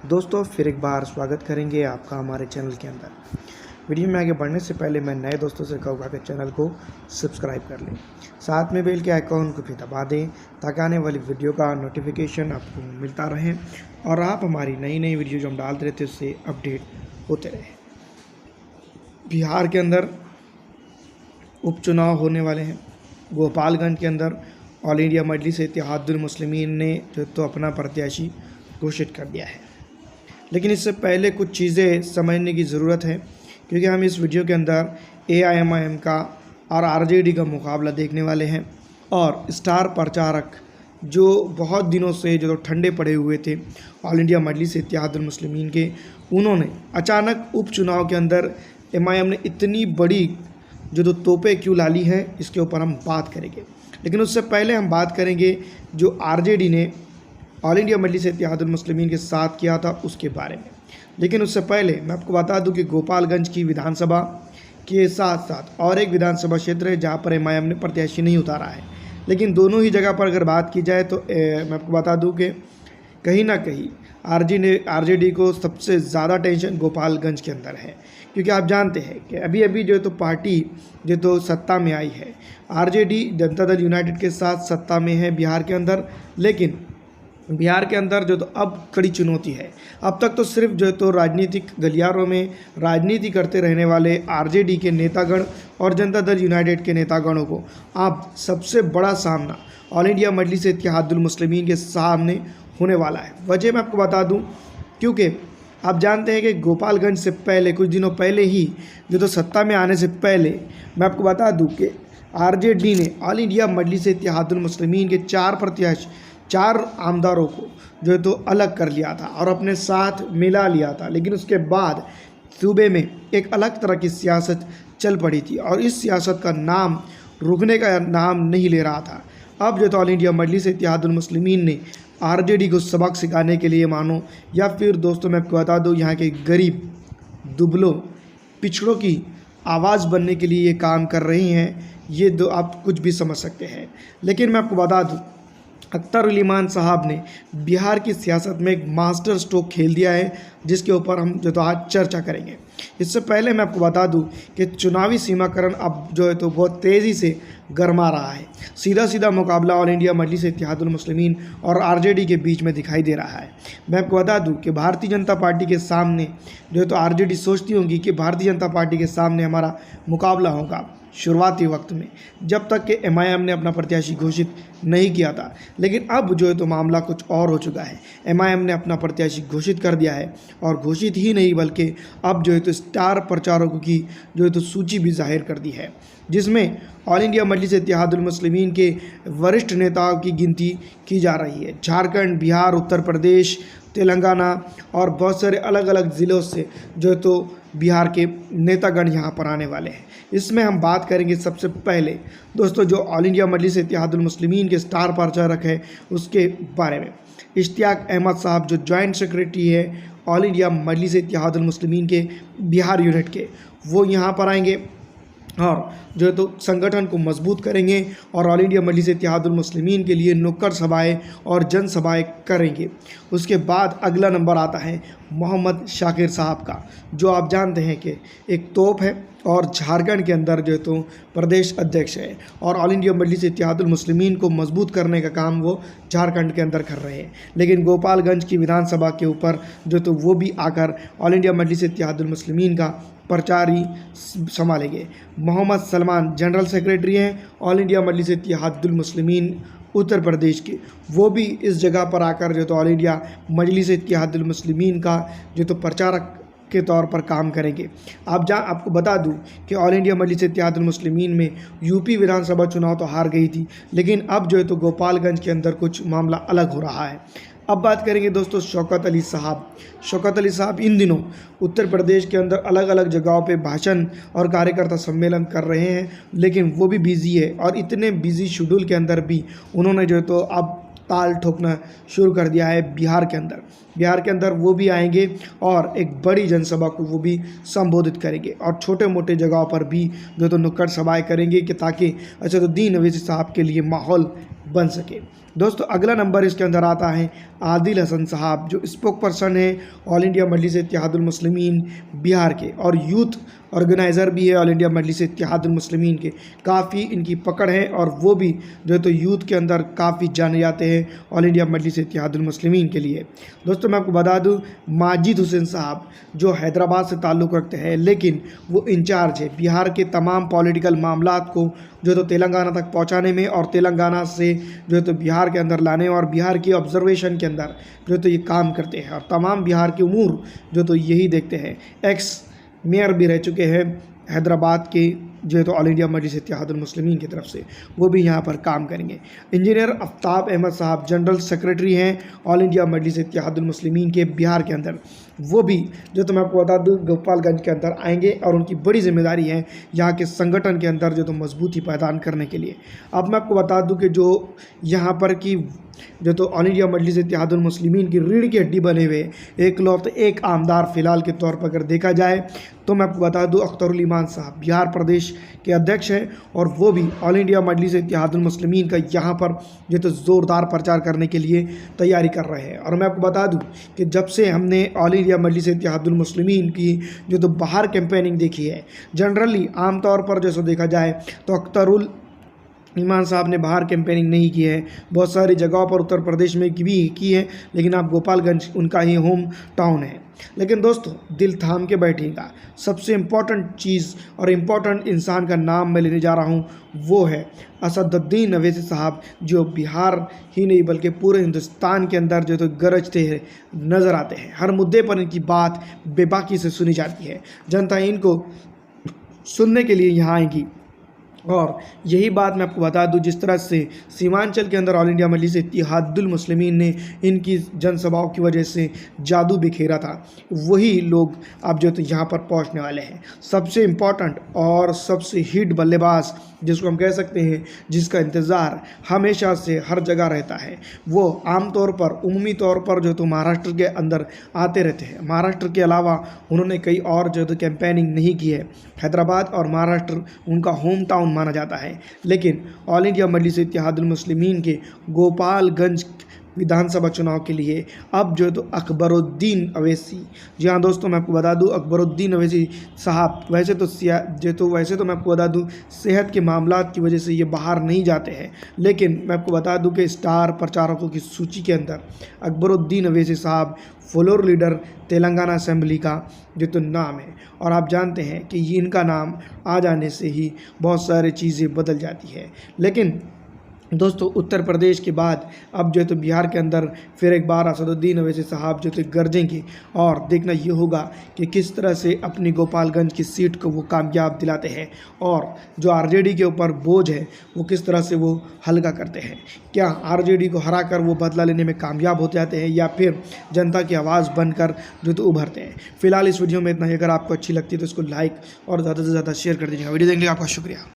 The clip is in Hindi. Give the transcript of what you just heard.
दोस्तों फिर एक बार स्वागत करेंगे आपका हमारे चैनल के अंदर। वीडियो में आगे बढ़ने से पहले मैं नए दोस्तों से कहूँगा कि चैनल को सब्सक्राइब कर लें, साथ में बेल के आइकॉन को भी दबा दें ताकि आने वाली वीडियो का नोटिफिकेशन आपको मिलता रहे और आप हमारी नई नई वीडियो जो हम डालते रहते हैं उससे अपडेट होते रहे। बिहार के अंदर उपचुनाव होने वाले हैं। गोपालगंज के अंदर ऑल इंडिया मजलिस इत्तेहादुल मुस्लिमीन ने जो तो अपना प्रत्याशी घोषित कर दिया है, लेकिन इससे पहले कुछ चीज़ें समझने की ज़रूरत है, क्योंकि हम इस वीडियो के अंदर AIMIM का और RJD का मुकाबला देखने वाले हैं। और स्टार प्रचारक जो बहुत दिनों से जो ठंडे पड़े हुए थे ऑल इंडिया मजलिस इत्तेहादुल मुस्लिमीन के, उन्होंने अचानक उपचुनाव के अंदर MIM ने इतनी बड़ी जो तोपें क्यों डाली हैं, इसके ऊपर हम बात करेंगे। लेकिन उससे पहले हम बात करेंगे जो RJD ने ऑल इंडिया मजलिस इत्तेहादुल मुस्लिमीन के साथ किया था उसके बारे में। लेकिन उससे पहले मैं आपको बता दूं कि गोपालगंज की विधानसभा के साथ साथ और एक विधानसभा क्षेत्र है जहां पर MIM ने प्रत्याशी नहीं उतारा है, लेकिन दोनों ही जगह पर अगर बात की जाए तो मैं आपको बता दूं कि कहीं ना कहीं RJD को सबसे ज़्यादा टेंशन गोपालगंज के अंदर है, क्योंकि आप जानते हैं कि अभी अभी जो तो पार्टी जो तो सत्ता में आई है, RJD जनता दल यूनाइटेड के साथ सत्ता में है बिहार के अंदर। लेकिन बिहार के अंदर जो तो अब कड़ी चुनौती है। अब तक तो सिर्फ जो तो राजनीतिक गलियारों में राजनीति करते रहने वाले RJD के नेतागण और जनता दल यूनाइटेड के नेतागणों को अब सबसे बड़ा सामना ऑल इंडिया मजलिस इत्तेहादुल मुस्लिमीन के सामने होने वाला है। वजह मैं आपको बता दूं, क्योंकि आप जानते हैं कि गोपालगंज से पहले कुछ दिनों पहले ही जो तो सत्ता में आने से पहले मैं आपको बता दूं कि RJD ने ऑल इंडिया मजलिस इत्तेहादुल मुस्लिमीन के 4 आमदारों को जो तो अलग कर लिया था और अपने साथ मिला लिया था। लेकिन उसके बाद सूबे में एक अलग तरह की सियासत चल पड़ी थी और इस सियासत का नाम रुकने का नाम नहीं ले रहा था। अब जो तो ऑल इंडिया मजलिस इत्तेहादुल मुस्लिमीन ने RJD को सबक सिखाने के लिए मानो, या फिर दोस्तों मैं आपको बता दूं यहाँ के गरीब दुबलों पिछड़ों की आवाज़ बनने के लिए ये काम कर रही हैं। ये दो आप कुछ भी समझ सकते हैं। लेकिन मैं आपको बता दूँ, अख्तर उल इमान साहब ने बिहार की सियासत में एक मास्टर स्ट्रोक खेल दिया है, जिसके ऊपर हम जो तो आज चर्चा करेंगे। इससे पहले मैं आपको बता दूं कि चुनावी सीमाकरण अब जो है तो बहुत तेज़ी से गरमा रहा है। सीधा मुकाबला ऑल इंडिया मजलिस इत्तेहादुल मुस्लिमीन और RJD के बीच में दिखाई दे रहा है। मैं आपको बता दूं कि भारतीय जनता पार्टी के सामने जो है तो RJD सोचती होंगी कि भारतीय जनता पार्टी के सामने हमारा मुकाबला होगा शुरुआती वक्त में, जब तक कि MIM ने अपना प्रत्याशी घोषित नहीं किया था। लेकिन अब जो है तो मामला कुछ और हो चुका है। MIM ने अपना प्रत्याशी घोषित कर दिया है, और घोषित ही नहीं बल्कि अब जो है तो स्टार प्रचारकों की जो है तो सूची भी जाहिर कर दी है, जिसमें ऑल इंडिया मजलिस इत्तेहादुल मुस्लिमीन के वरिष्ठ नेताओं की गिनती की जा रही है। झारखंड, बिहार, उत्तर प्रदेश, तेलंगाना और बहुत सारे अलग अलग ज़िलों से जो तो बिहार के नेतागण यहाँ पर आने वाले हैं। इसमें हम बात करेंगे सबसे पहले दोस्तों जो ऑल इंडिया मजलिस इत्तेहादुल मुस्लिमीन के स्टार प्रचारक है उसके बारे में। इश्तियाक अहमद साहब जो जॉइंट सेक्रेटरी है ऑल इंडिया मजलिस इत्तेहादुल मुस्लिमीन के बिहार यूनिट के, वो यहाँ पर आएंगे और जो है तो संगठन को मजबूत करेंगे और ऑल इंडिया मजलिस इत्तेहादुल मुस्लिमीन के लिए नुक्कड़ सभाएँ और जनसभाएँ करेंगे। उसके बाद अगला नंबर आता है मोहम्मद शाकिर साहब का, जो आप जानते हैं कि एक तोप है और झारखंड के अंदर जो है तो प्रदेश अध्यक्ष है, और ऑल इंडिया मजलिस इत्तेहादुल मुस्लिमीन को मजबूत करने का काम वो झारखंड के अंदर कर रहे हैं। लेकिन गोपालगंज की विधानसभा के ऊपर जो तो वो भी आकर ऑल इंडिया मजलिस इत्तेहादुल मुस्लिमीन का प्रचार ही संभालेंगे। मोहम्मद सलमान जनरल सेक्रेटरी हैं ऑल इंडिया मजलिस इत्तेहादुल मुस्लिमीन उत्तर प्रदेश के, वो भी इस जगह पर आकर जो तो ऑल इंडिया मजलिस इत्तेहादुल मुस्लिमीन का जो तो प्रचारक के तौर पर काम करेंगे। आपको बता दूं कि ऑल इंडिया मजलिस इत्तेहादुल मुस्लिमीन में यूपी विधानसभा चुनाव तो हार गई थी, लेकिन अब जो है तो गोपालगंज के अंदर कुछ मामला अलग हो रहा है। अब बात करेंगे दोस्तों शौकत अली साहब। शौकत अली साहब इन दिनों उत्तर प्रदेश के अंदर अलग अलग जगहों पे भाषण और कार्यकर्ता सम्मेलन कर रहे हैं, लेकिन वो भी बिज़ी है और इतने बिज़ी शेड्यूल के अंदर भी उन्होंने जो है तो अब ताल ठोकना शुरू कर दिया है बिहार के अंदर। बिहार के अंदर वो भी आएंगे और एक बड़ी जनसभा को वो भी संबोधित करेंगे और छोटे मोटे जगहों पर भी जो तो नुक्कड़ सभाएँ करेंगे कि ताकि असदुद्दीन अवैसी साहब के लिए माहौल बन सके। दोस्तों अगला नंबर इसके अंदर आता है आदिल हसन साहब, जो स्पोक पर्सन है ऑल इंडिया मजलिस इत्तेहादुल मुस्लिमीन बिहार के और यूथ ऑर्गेनाइज़र भी है ऑल इंडिया मजलिस इत्तेहादुल मुस्लिमीन के। काफ़ी इनकी पकड़ है और वो भी जो है तो यूथ के अंदर काफ़ी जाने जाते हैं ऑल इंडिया मजलिस इत्तेहादुल मुस्लिमीन के लिए। दोस्तों मैं आपको बता दूं, माजिद हुसैन साहब जो हैदराबाद से ताल्लुक़ रखते हैं, लेकिन वो इंचार्ज है बिहार के तमाम पॉलिटिकल मामलात को जो तो तेलंगाना तक पहुंचाने में और तेलंगाना से जो है तो बिहार के अंदर लाने और बिहार की ऑब्जर्वेशन के अंदर जो तो ये काम करते हैं और तमाम बिहार के उमूर जो तो यही देखते हैं। एक्स मेयर भी रह चुके हैं हैदराबाद के जो है तो ऑल इंडिया मजलिस इत्तेहादुल मुस्लिमीन की तरफ से, वो भी यहाँ पर काम करेंगे। इंजीनियर आफ्ताब अहमद साहब जनरल सेक्रेटरी हैं ऑल इंडिया मजलिस इत्तेहादुल मुस्लिमीन के बिहार के अंदर, वो भी जो तो मैं आपको बता दूँ गोपालगंज के अंदर आएंगे और उनकी बड़ी जिम्मेदारी है यहाँ के संगठन के अंदर जो तो मजबूती प्रदान करने के लिए। अब मैं आपको बता दूँ कि जो यहाँ पर की जो तो ऑल इंडिया मजलिस इत्तेहादुल मुस्लिमीन की रीढ़ की हड्डी बने हुए एक आमदार फ़िलहाल के तौर पर अगर देखा जाए तो मैं आपको बता दूं अख्तरुल ईमान साहब बिहार प्रदेश के अध्यक्ष हैं और वो भी ऑल इंडिया मजलिस इत्तेहादुल मुस्लिमीन का यहाँ पर जो तो ज़ोरदार प्रचार करने के लिए तैयारी कर रहे हैं। और मैं आपको बता दूं कि जब से हमने ऑल इंडिया मजलिस इत्तेहादुल मुस्लिमीन की जो तो बाहर कैंपेनिंग देखी है, जनरली आमतौर पर जैसे देखा जाए तो अख्तरुल ईमान साहब ने बाहर कैंपेनिंग नहीं की है, बहुत सारी जगहों पर उत्तर प्रदेश में भी की है, लेकिन आप गोपालगंज उनका ही होम टाउन है। लेकिन दोस्तों दिल थाम के बैठिएगा, सबसे इम्पॉर्टेंट चीज़ और इम्पॉर्टेंट इंसान का नाम मैं लेने जा रहा हूँ, वो है असदुद्दीन अवैसी साहब, जो बिहार ही नहीं बल्कि पूरे हिंदुस्तान के अंदर जो तो गरजते हैं नज़र आते हैं। हर मुद्दे पर इनकी बात बेबाकी से सुनी जाती है, जनता इनको सुनने के लिए यहाँ आएगी। और यही बात मैं आपको बता दूं, जिस तरह से सीमांचल के अंदर ऑल इंडिया मजलिस इत्तेहादुल मुस्लिमीन ने इनकी जनसभाओं की वजह से जादू बिखेरा था, वही लोग अब जो तो यहाँ पर पहुँचने वाले हैं। सबसे इम्पॉर्टेंट और सबसे हिट बल्लेबाज जिसको हम कह सकते हैं, जिसका इंतज़ार हमेशा से हर जगह रहता है, वो आमतौर पर उमूमी तौर पर जो तो महाराष्ट्र के अंदर आते रहते हैं। महाराष्ट्र के अलावा उन्होंने कई और जो तो कैंपेनिंग नहीं की है। हैदराबाद और महाराष्ट्र उनका होम टाउन माना जाता है, लेकिन ऑल इंडिया मजलिस इत्तेहादुल मुस्लिमीन के गोपालगंज विधानसभा चुनाव के लिए अब जो तो अकबरुद्दीन अवैसी, जी हाँ दोस्तों मैं आपको बता दूं अकबरुद्दीन अवैसी साहब वैसे तो मैं आपको बता दूं सेहत के मामलात की वजह से ये बाहर नहीं जाते हैं, लेकिन मैं आपको बता दूं कि स्टार प्रचारकों की सूची के अंदर अकबरुद्दीन अवैसी साहब फ्लोर लीडर तेलंगाना असेंबली का जो तो नाम है। और आप जानते हैं कि ये इनका नाम आ जाने से ही बहुत सारी चीज़ें बदल जाती है। लेकिन दोस्तों उत्तर प्रदेश के बाद अब जो है तो बिहार के अंदर फिर एक बार असदुद्दीन अवैसी साहब जो तो गरजेंगे और देखना ये होगा कि किस तरह से अपनी गोपालगंज की सीट को वो कामयाब दिलाते हैं और जो आरजेडी के ऊपर बोझ है वो किस तरह से वो हल्का करते हैं। क्या आरजेडी को हराकर वो बदला लेने में कामयाब हो जाते हैं या फिर जनता की आवाज़ बनकर जो तो उभरते हैं। फिलहाल इस वीडियो में इतना ही। अगर आपको अच्छी लगती है तो इसको लाइक और ज़्यादा से ज़्यादा शेयर कर दीजिएगा। वीडियो देखने का आपका शुक्रिया।